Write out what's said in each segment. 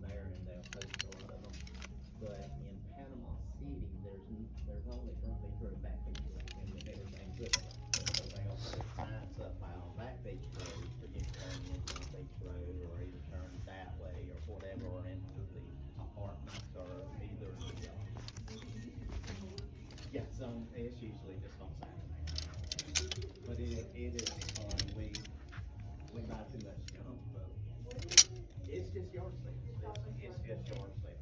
there and they'll post a lot of them. But in Panama City, there's only front beach road, back beach road, and everything's good. So they'll put signs up by on back beach road for you to turn into front beach road, or either turn that way or whatever, or into the apartments, or either the, yeah, so it's usually just on Saturday. But it is fun. We buy too much junk, but it's just yard sales. It's just yard sales.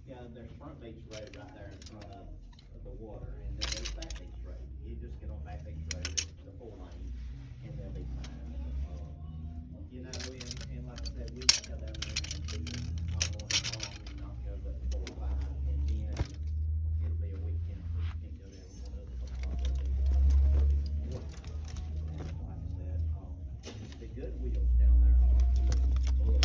Yeah, there's Front Beach Road right there in front of the water, and then there's Back Beach Road. You just get on Back Beach Road, it's the 4 lane, and there'll be signs. You know, and like I said, we can go down there and do it all morning long and not go but 4 or 5, and then it'll be a weekend, so you can go down one of the probably like I said, the good wheels down there are full.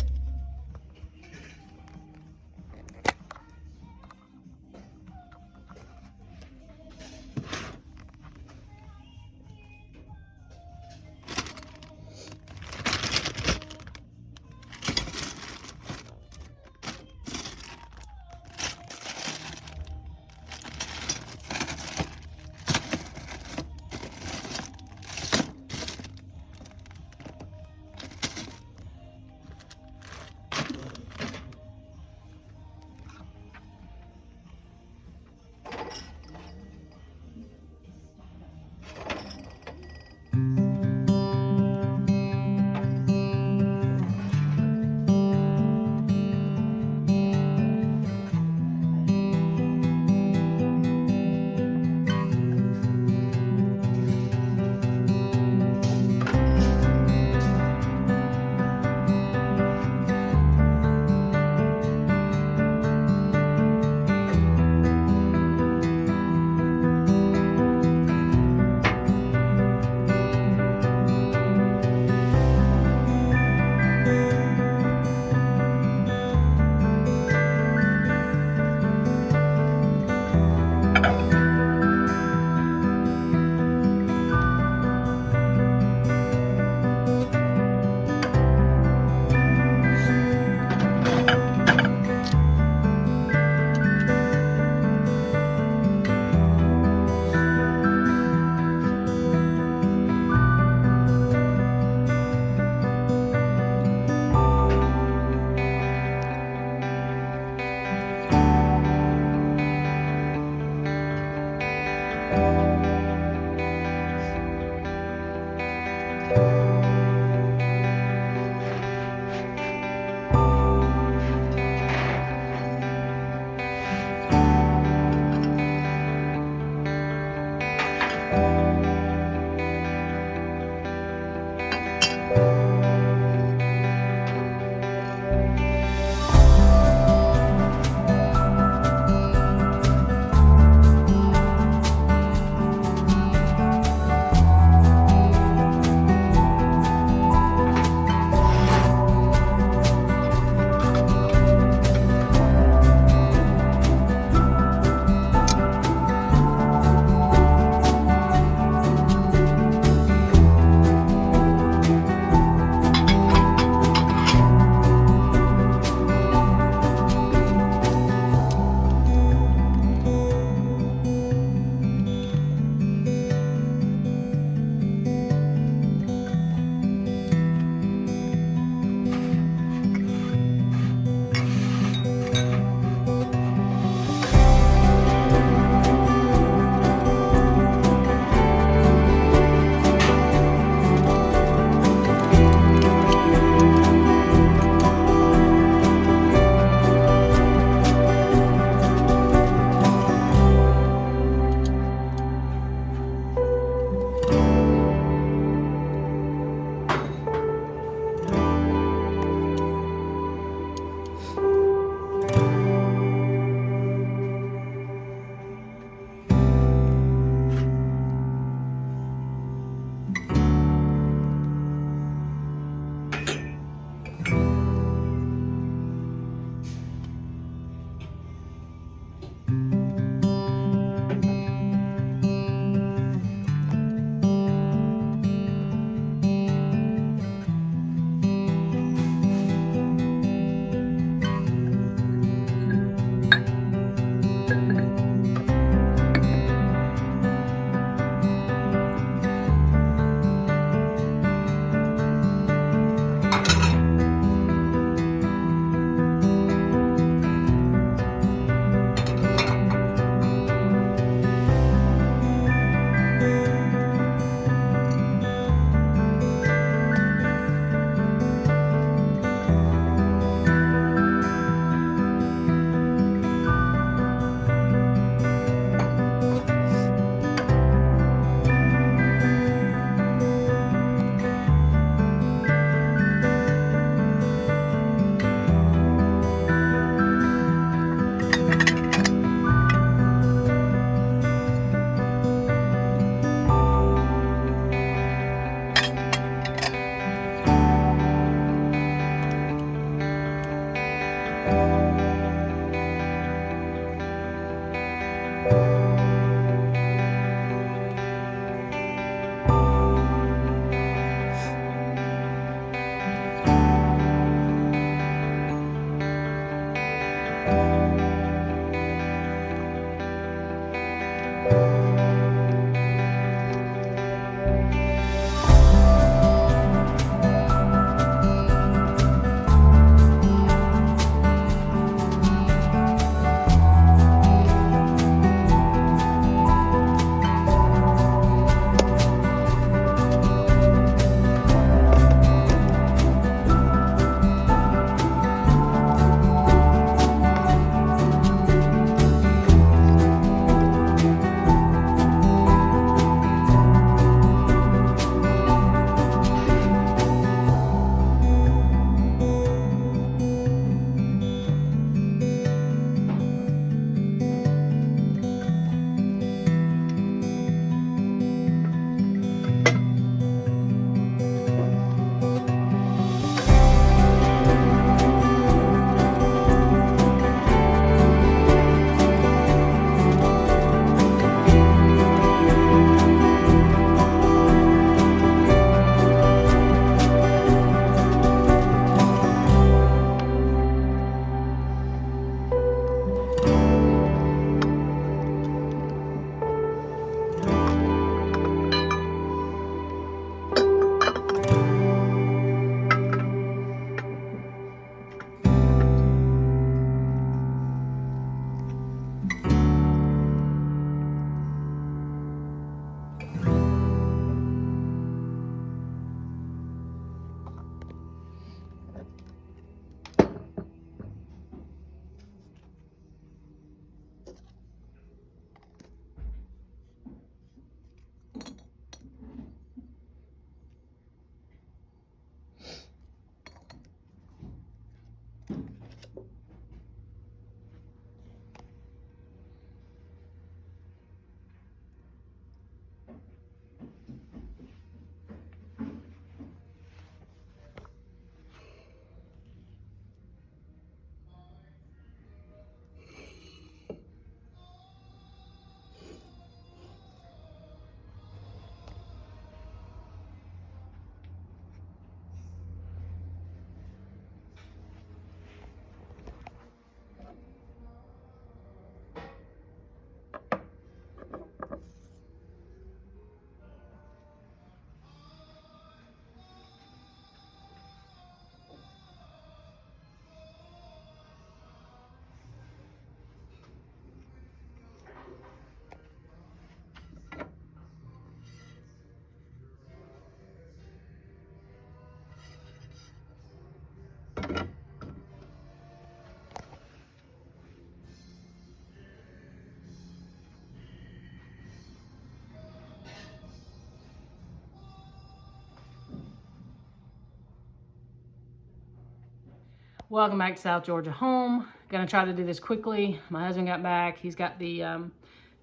Welcome back to South Georgia Home. Gonna try to do this quickly. My husband got back. He's got the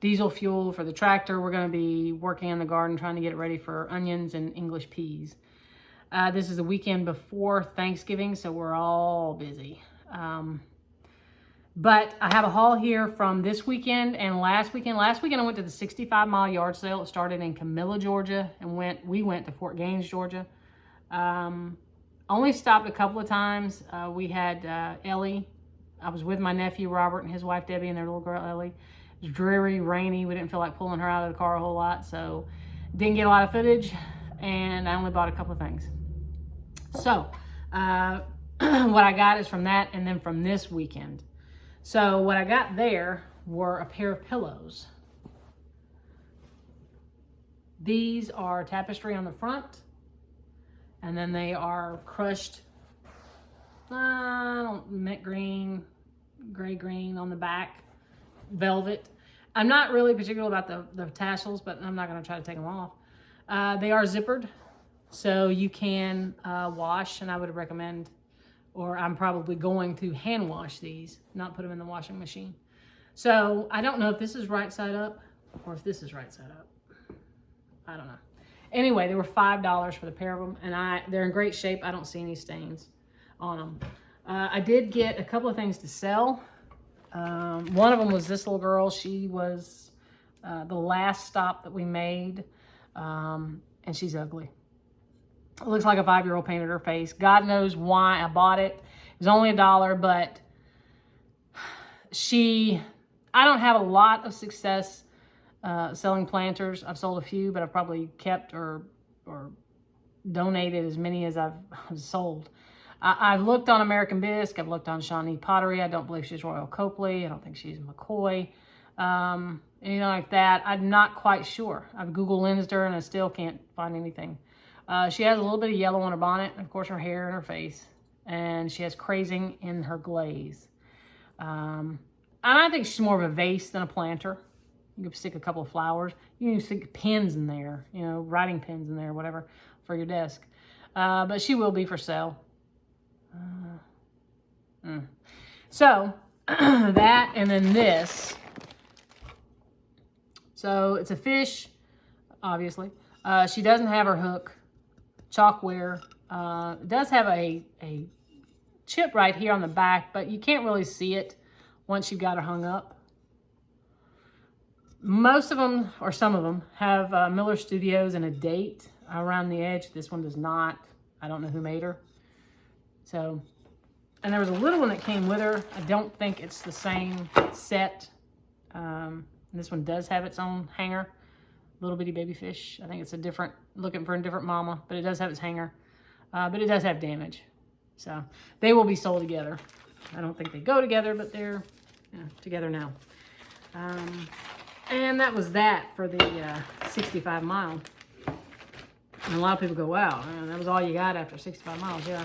diesel fuel for the tractor. We're gonna be working in the garden trying to get it ready for onions and English peas. This is the weekend before Thanksgiving, so we're all busy. But I have a haul here from this weekend and last weekend. Last weekend I went to the 65-mile yard sale. It started in Camilla, Georgia, and we went to Fort Gaines, Georgia. Only stopped a couple of times. We had Ellie. I was with my nephew Robert and his wife Debbie and their little girl Ellie. It was dreary, rainy. We didn't feel like pulling her out of the car a whole lot, so didn't get a lot of footage, and I only bought a couple of things. So what I got is from that and then from this weekend. So what I got there were a pair of pillows. These are tapestry on the front, and then they are crushed mint green, gray green on the back, velvet. I'm not really particular about the tassels, but I'm not going to try to take them off. They are zippered, so you can wash, and I would recommend, or I'm probably going to hand wash these, not put them in the washing machine. So I don't know if this is right side up or if this is right side up. I don't know. Anyway, they were $5 for the pair of them, and they're in great shape. I don't see any stains on them. I did get a couple of things to sell. One of them was this little girl. She was the last stop that we made, and she's ugly. It looks like a 5-year-old painted her face. God knows why I bought it. It was only $1, but I don't have a lot of success selling planters. I've sold a few, but I've probably kept or donated as many as I've sold. I've looked on American Bisque. I've looked on Shawnee Pottery. I don't believe she's Royal Copley. I don't think she's McCoy. Anything like that. I'm not quite sure. I've Google lensed her and I still can't find anything. She has a little bit of yellow on her bonnet, and of course her hair and her face, and she has crazing in her glaze. And I think she's more of a vase than a planter. You can stick a couple of flowers. You can stick pens in there, writing pens in there, whatever, for your desk. But she will be for sale. So that, and then this. So it's a fish, obviously. She doesn't have her hook. Chalkware. It does have a chip right here on the back, but you can't really see it once you've got her hung up. Most of them, or some of them, have Miller Studios and a date around the edge. This one does not. I don't know who made her. So, and there was a little one that came with her. I don't think it's the same set. This one does have its own hanger. Little bitty baby fish. I think it's looking for a different mama, but it does have its hanger. But it does have damage. So they will be sold together. I don't think they go together, but they're together now. And that was that for the 65 mile. And a lot of people go, wow, that was all you got after 65 miles. Yeah,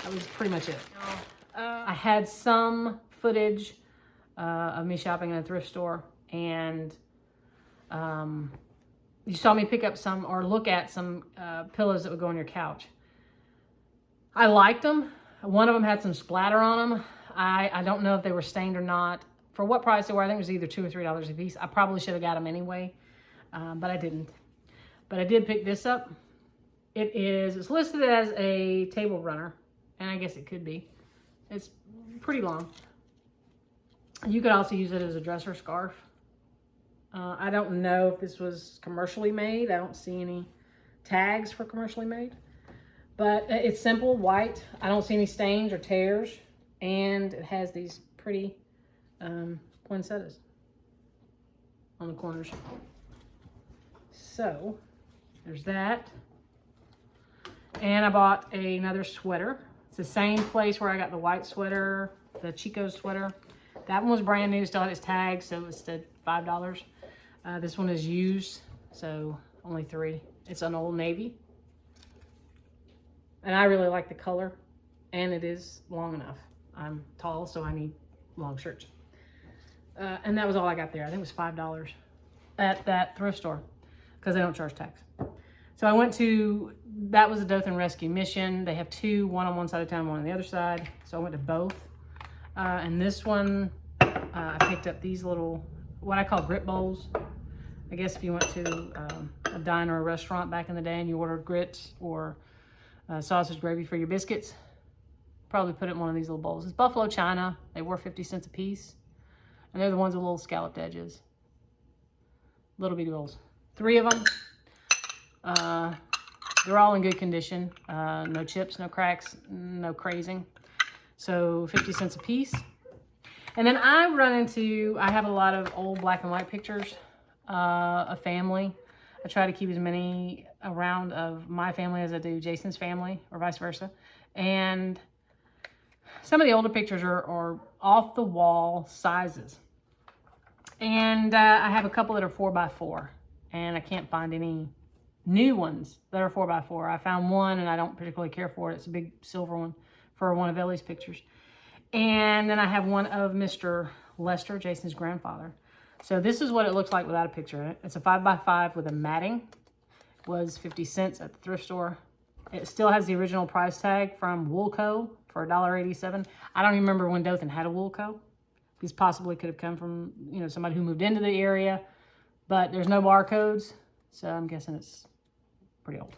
that was pretty much it. I had some footage of me shopping in a thrift store, and you saw me pick up some or look at some pillows that would go on your couch. I liked them. One of them had some splatter on them. I don't know if they were stained or not. For what price they were, I think it was either $2 or $3 a piece. I probably should have got them anyway, but I didn't. But I did pick this up. It's listed as a table runner, and I guess it could be. It's pretty long. You could also use it as a dresser scarf. I don't know if this was commercially made. I don't see any tags for commercially made. But it's simple, white. I don't see any stains or tears. And it has these pretty poinsettias on the corners. So, there's that. And I bought another sweater. It's the same place where I got the white sweater, the Chico sweater. That one was brand new, still had its tag, so it was $5. This one is used, so only $3. It's an Old Navy. And I really like the color, and it is long enough. I'm tall, so I need long shirts. And that was all I got there. I think it was $5 at that thrift store because they don't charge tax. So I went to, that was a Dothan Rescue Mission. They have two, one on one side of town, one on the other side. So I went to both. And this one, I picked up these little, what I call grit bowls. I guess if you went to a diner or a restaurant back in the day and you ordered grits or sausage gravy for your biscuits, probably put it in one of these little bowls. It's Buffalo China. They were 50 cents a piece. And they're the ones with little scalloped edges. Little bitty bowls. 3 of them. They're all in good condition. No chips, no cracks, no crazing. So 50 cents a piece. And then I have a lot of old black and white pictures of family. I try to keep as many around of my family as I do Jason's family, or vice versa. And some of the older pictures are off the wall sizes. And I have a couple that are 4x4, and I can't find any new ones that are 4x4. I found one and I don't particularly care for it. It's a big silver one for one of Ellie's pictures. And then I have one of Mr. Lester, Jason's grandfather. So this is what it looks like without a picture in it. It's a 5x5 with a matting. It was 50 cents at the thrift store. It still has the original price tag from Woolco for $1.87. I don't even remember when Dothan had a Woolco. These possibly could have come from, somebody who moved into the area, but there's no barcodes. So I'm guessing it's pretty old.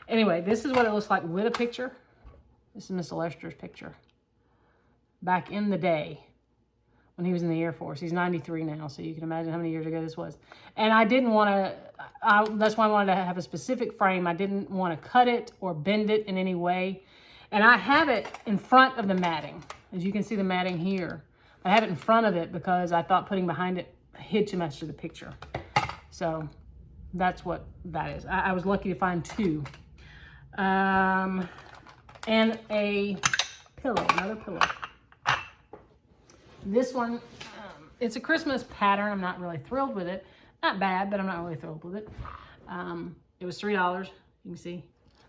Anyway, this is what it looks like with a picture. This is Mr. Lester's picture. Back in the day when he was in the Air Force. He's 93 now, so you can imagine how many years ago this was. And I didn't want to, that's why I wanted to have a specific frame. I didn't want to cut it or bend it in any way. And I have it in front of the matting. As you can see the matting here. I have it in front of it because I thought putting behind it hid too much to the picture. So that's what that is. I was lucky to find 2. And a pillow, another pillow. This one, it's a Christmas pattern. I'm not really thrilled with it. Not bad, but I'm not really thrilled with it. It was $3, you can see.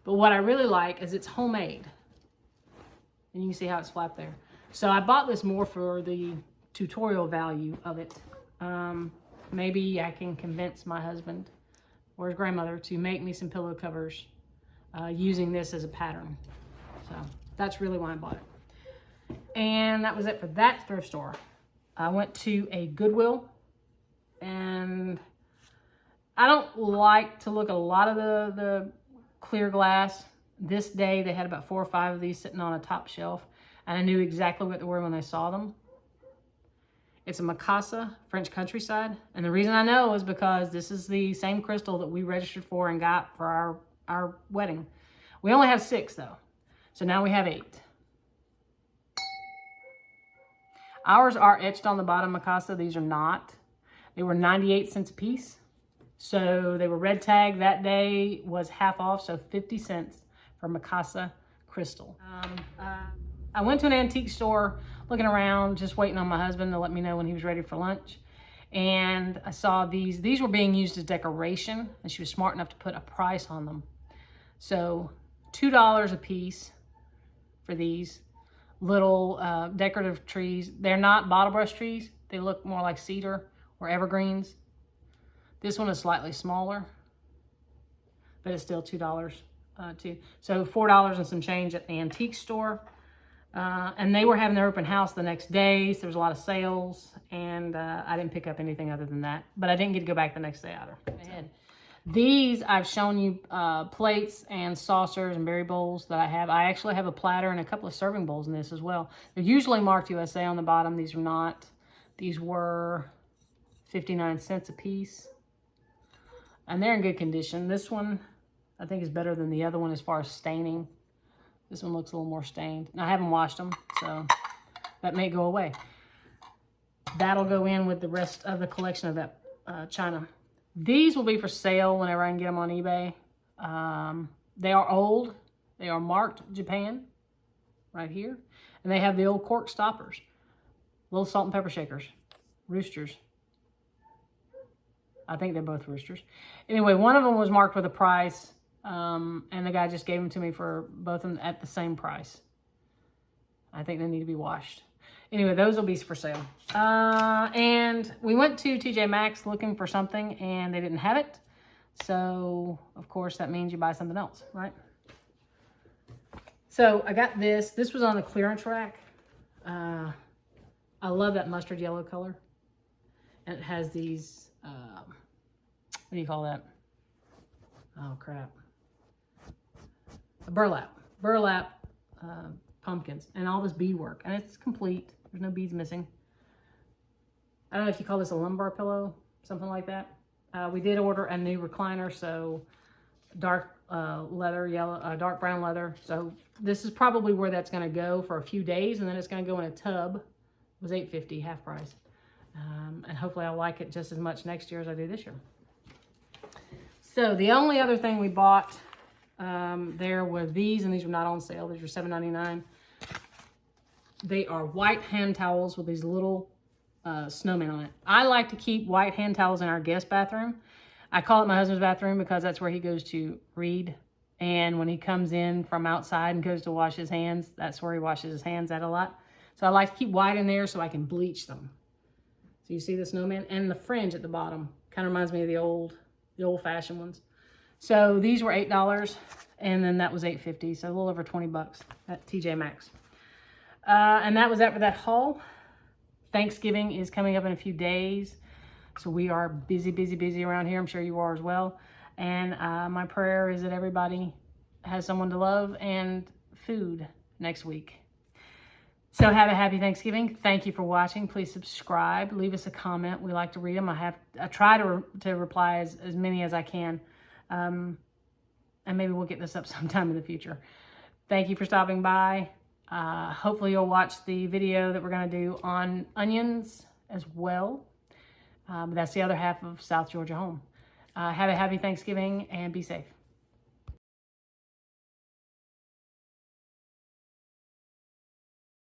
But what I really like is it's homemade. And you can see how it's flapped there. So I bought this more for the tutorial value of it. Maybe I can convince my husband or his grandmother to make me some pillow covers using this as a pattern. So that's really why I bought it. And that was it for that thrift store. I went to a Goodwill, and I don't like to look at a lot of the clear glass. This day they had about 4 or 5 of these sitting on a top shelf, and I knew exactly what they were when I saw them. It's a Mikasa French Countryside, and the reason I know is because this is the same crystal that we registered for and got for our wedding. We only have 6 though, so now we have 8. Ours are etched on the bottom, Mikasa. These are not. They were 98 cents a piece. So they were red tag. That day was half off, so 50 cents for Mikasa crystal. I went to an antique store looking around, just waiting on my husband to let me know when he was ready for lunch. And I saw these. These were being used as decoration, and she was smart enough to put a price on them. So $2 a piece for these little decorative trees. They're not bottle brush trees. They look more like cedar or evergreens. This one is slightly smaller, but it's still $2 too. So $4 and some change at the antique store. And they were having their open house the next day, so there was a lot of sales, and I didn't pick up anything other than that. But I didn't get to go back the next day either. So. These, I've shown you plates and saucers and berry bowls that I have. I actually have a platter and a couple of serving bowls in this as well. They're usually marked USA on the bottom. These are not. These were 59 cents a piece. And they're in good condition. This one, I think, is better than the other one as far as staining. This one looks a little more stained. Now, I haven't washed them, so that may go away. That'll go in with the rest of the collection of that china. These will be for sale whenever I can get them on eBay. They are old. They are marked Japan, right here. And they have the old cork stoppers. Little salt and pepper shakers. Roosters. I think they're both roosters. Anyway, one of them was marked with a price. And the guy just gave them to me for both of them at the same price. I think they need to be washed. Anyway, those will be for sale. And we went to TJ Maxx looking for something, and they didn't have it. So, of course, that means you buy something else, right? So, I got this. This was on the clearance rack. I love that mustard yellow color. And it has these, what do you call that? Oh, crap. Burlap pumpkins, and all this beadwork, and it's complete. There's no beads missing. I don't know if you call this a lumbar pillow, something like that. We did order a new recliner, so dark leather, dark brown leather. So this is probably where that's going to go for a few days, and then it's going to go in a tub. It was $8.50, half price, and hopefully I'll like it just as much next year as I do this year. So the only other thing we bought there were these, and these were not on sale. These were $7.99. They are white hand towels with these little snowmen on it. I like to keep white hand towels in our guest bathroom. I call it my husband's bathroom because that's where he goes to read. And when he comes in from outside and goes to wash his hands, that's where he washes his hands at a lot. So I like to keep white in there so I can bleach them. So you see the snowman and the fringe at the bottom. Kind of reminds me of the old-fashioned ones. So these were $8, and then that was $8.50, so a little over 20 bucks at TJ Maxx. And that was it for that haul. Thanksgiving is coming up in a few days, so we are busy, busy, busy around here. I'm sure you are as well. And my prayer is that everybody has someone to love and food next week. So have a happy Thanksgiving. Thank you for watching. Please subscribe. Leave us a comment. We like to read them. I try to reply as many as I can. And maybe we'll get this up sometime in the future. Thank you for stopping by. Hopefully you'll watch the video that we're going to do on onions as well. But that's the other half of South Georgia Home. Have a happy Thanksgiving and be safe.